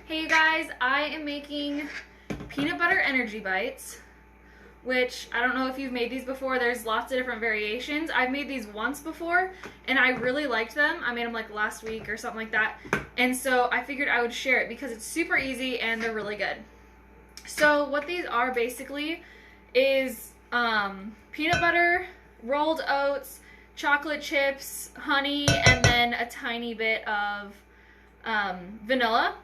Hey you guys, I am making peanut butter energy bites, which I don't know if you've made these before. There's lots of different variations. I've made these once before and I really liked them. I made them like last week or something like that. And so I figured I would share it because it's super easy and they're really good. So what these are basically is peanut butter, rolled oats, chocolate chips, honey, and then a tiny bit of vanilla.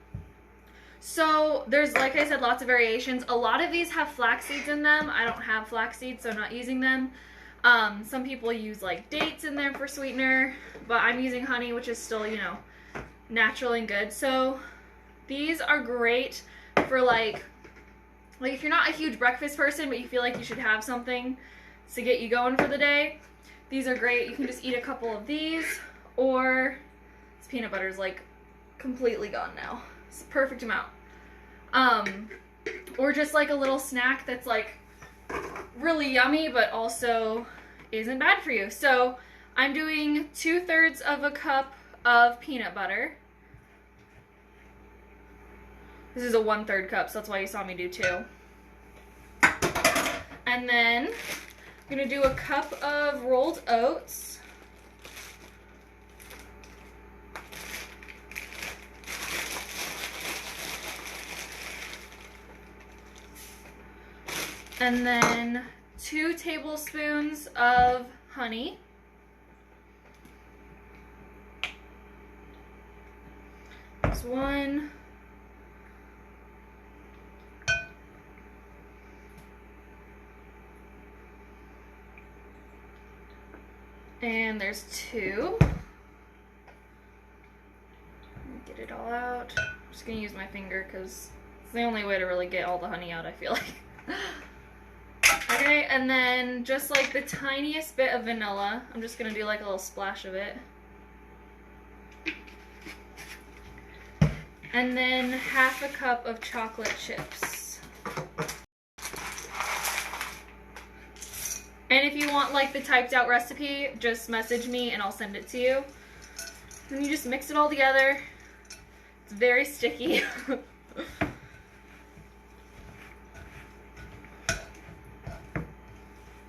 So there's, like I said, lots of variations. A lot of these have flax seeds in them. I don't have flax seeds, so I'm not using them. Some people use like dates in there for sweetener, but I'm using honey, which is still, you know, natural and good. So these are great for like if you're not a huge breakfast person, but you feel like you should have something to get you going for the day. These are great. You can just eat a couple of these, or this peanut butter is like completely gone now. It's the perfect amount. Or just like a little snack that's like really yummy, but also isn't bad for you. So I'm doing 2/3 of a cup of peanut butter. This is a 1/3 cup, so that's why you saw me do 2. And then I'm gonna do a cup of rolled oats. And then 2 tablespoons of honey. There's 1. And there's 2. Get it all out. I'm just gonna use my finger because it's the only way to really get all the honey out, I feel like. Okay, and then just like the tiniest bit of vanilla. I'm just gonna do like a little splash of it. And then 1/2 cup of chocolate chips. And if you want like the typed out recipe, just message me and I'll send it to you. And you just mix it all together. It's very sticky.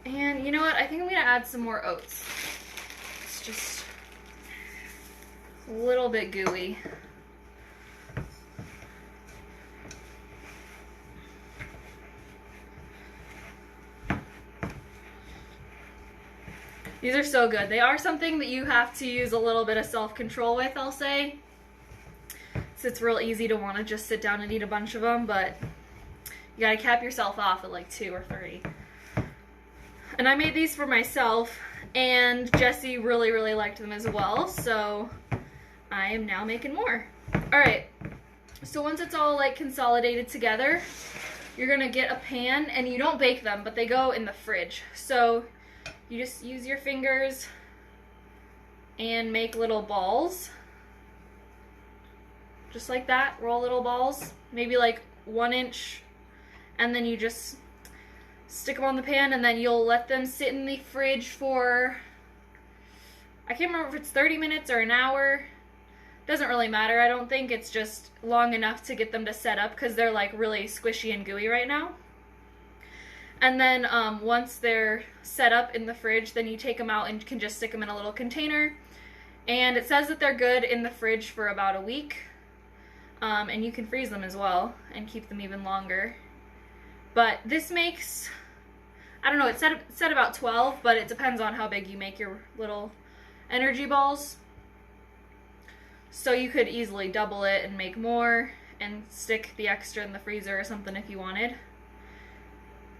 And you know what? I think I'm going to add some more oats. It's just a little bit gooey. These are so good. They are something that you have to use a little bit of self-control with, I'll say. So it's real easy to want to just sit down and eat a bunch of them, but you got to cap yourself off at like 2 or 3. And I made these for myself, and Jessie really, really liked them as well, so I am now making more. Alright, so once it's all like consolidated together, you're gonna get a pan, and you don't bake them, but they go in the fridge. So you just use your fingers and make little balls. Just like that, roll little balls, maybe like 1 inch, and then you just stick them on the pan, and then you'll let them sit in the fridge for, I can't remember if it's 30 minutes or an hour. Doesn't really matter, I don't think. It's just long enough to get them to set up because they're like really squishy and gooey right now. And then once they're set up in the fridge, then you take them out and can just stick them in a little container. And it says that they're good in the fridge for about a week. And you can freeze them as well and keep them even longer. But this makes, I don't know, it said about 12, but it depends on how big you make your little energy balls. So you could easily double it and make more and stick the extra in the freezer or something if you wanted.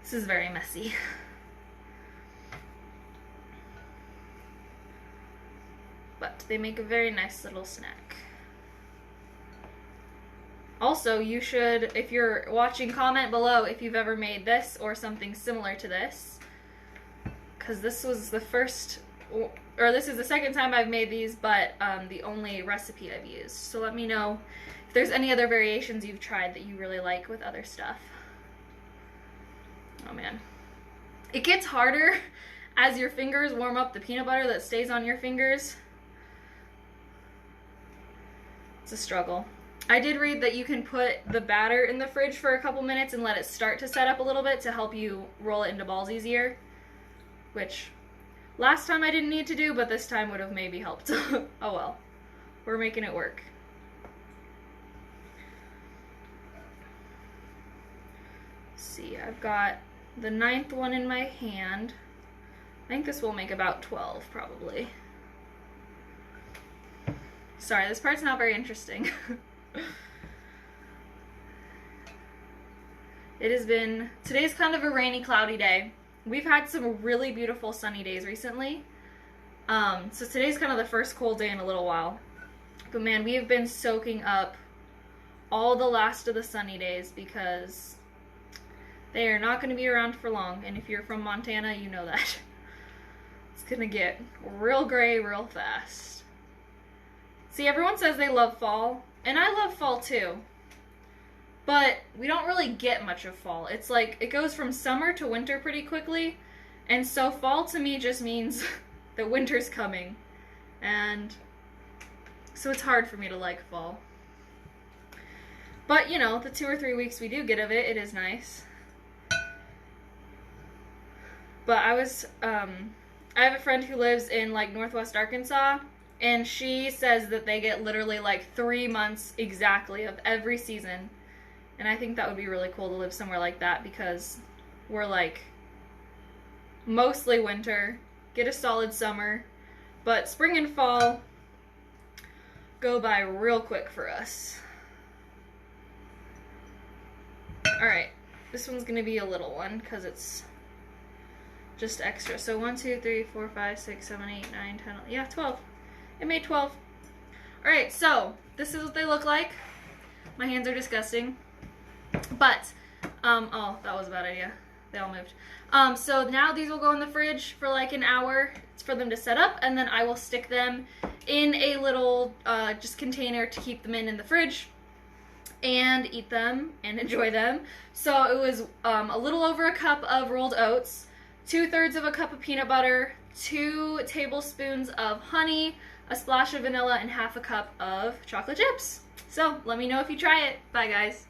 This is very messy. But they make a very nice little snack. Also, you should, if you're watching, comment below if you've ever made this or something similar to this. Because this was the first, or this is the second time I've made these, but the only recipe I've used. So let me know if there's any other variations you've tried that you really like with other stuff. Oh man. It gets harder as your fingers warm up the peanut butter that stays on your fingers. It's a struggle. I did read that you can put the batter in the fridge for a couple minutes and let it start to set up a little bit to help you roll it into balls easier, which last time I didn't need to do, but this time would have maybe helped. Oh well, we're making it work. Let's see, I've got the 9th one in my hand. I think this will make about 12 probably. Sorry, this part's not very interesting. It has been, today's kind of a rainy, cloudy day. We've had some really beautiful sunny days recently. So today's kind of the first cold day in a little while. But man, we have been soaking up all the last of the sunny days because they are not going to be around for long. And if you're from Montana, you know that. It's going to get real gray real fast. See, everyone says they love fall, and I love fall too. But we don't really get much of fall. It's like, it goes from summer to winter pretty quickly, and so fall to me just means that winter's coming. And so it's hard for me to like fall. But, you know, the 2 or 3 weeks we do get of it, it is nice. But I have a friend who lives in, like, northwest Arkansas, and she says that they get literally, like, 3 months exactly of every season. And I think that would be really cool to live somewhere like that because we're, like, mostly winter, get a solid summer, but spring and fall go by real quick for us. Alright, this one's going to be a little one because it's just extra. So 1, 2, 3, 4, 5, 6, 7, 8, 9, 10, yeah, 12. It made 12. Alright, so this is what they look like. My hands are disgusting. But, oh, that was a bad idea. They all moved. So now these will go in the fridge for like an hour for them to set up, and then I will stick them in a little just container to keep them in the fridge and eat them and enjoy them. So it was a little over a cup of rolled oats, 2/3 of a cup of peanut butter, 2 tablespoons of honey, a splash of vanilla, and 1/2 cup of chocolate chips. So let me know if you try it. Bye, guys.